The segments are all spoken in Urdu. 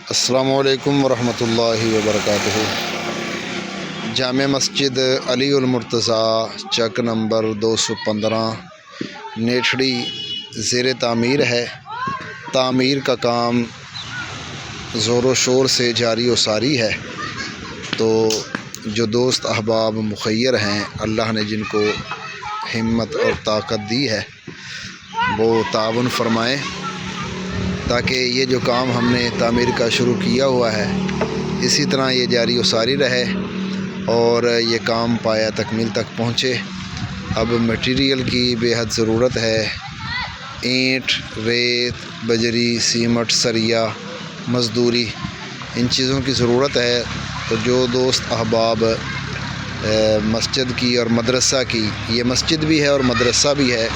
السلام علیکم ورحمۃ اللہ وبرکاتہ۔ جامع مسجد علی المرتضیٰ چک نمبر 215 نیٹھڑی زیر تعمیر ہے۔ تعمیر کا کام زور و شور سے جاری و ساری ہے، تو جو دوست احباب مخیر ہیں، اللہ نے جن کو ہمت اور طاقت دی ہے، وہ تعاون فرمائیں تاکہ یہ جو کام ہم نے تعمیر کا شروع کیا ہوا ہے اسی طرح یہ جاری و ساری رہے اور یہ کام پایہ تکمیل تک پہنچے۔ اب مٹیریل کی بے حد ضرورت ہے، اینٹ، ریت، بجری، سیمٹ، سریا، مزدوری، ان چیزوں کی ضرورت ہے۔ تو جو دوست احباب مسجد کی اور مدرسہ کی، یہ مسجد بھی ہے اور مدرسہ بھی ہے،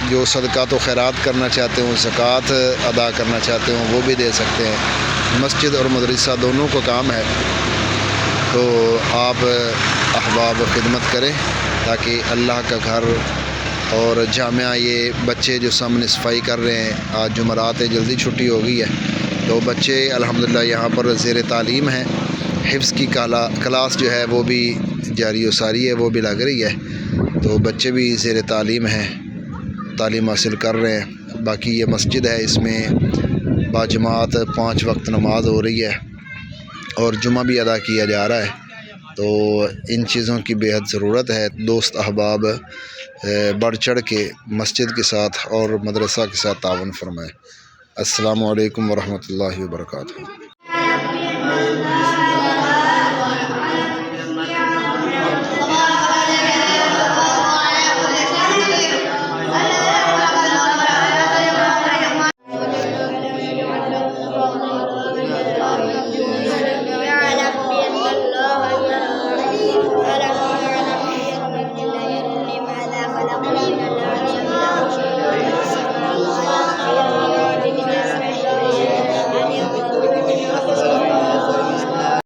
جو صدقات و خیرات کرنا چاہتے ہوں، زکوٰۃ ادا کرنا چاہتے ہوں، وہ بھی دے سکتے ہیں۔ مسجد اور مدرسہ دونوں کو کام ہے، تو آپ احباب خدمت کریں تاکہ اللہ کا گھر اور جامعہ، یہ بچے جو سامنے صفائی کر رہے ہیں، آج جمعرات ہے، جلدی چھٹی ہو گئی ہے، تو بچے الحمدللہ یہاں پر زیر تعلیم ہیں۔ حفظ کی کلاس جو ہے وہ بھی جاری و ساری ہے، وہ بھی لگ رہی ہے، تو بچے بھی زیر تعلیم ہیں، تعلیم حاصل کر رہے ہیں۔ باقی یہ مسجد ہے، اس میں باجماعت 5 وقت نماز ہو رہی ہے اور جمعہ بھی ادا کیا جا رہا ہے، تو ان چیزوں کی بے حد ضرورت ہے۔ دوست احباب بڑھ چڑھ کے مسجد کے ساتھ اور مدرسہ کے ساتھ تعاون فرمائیں۔ السلام علیکم ورحمۃ اللہ وبرکاتہ۔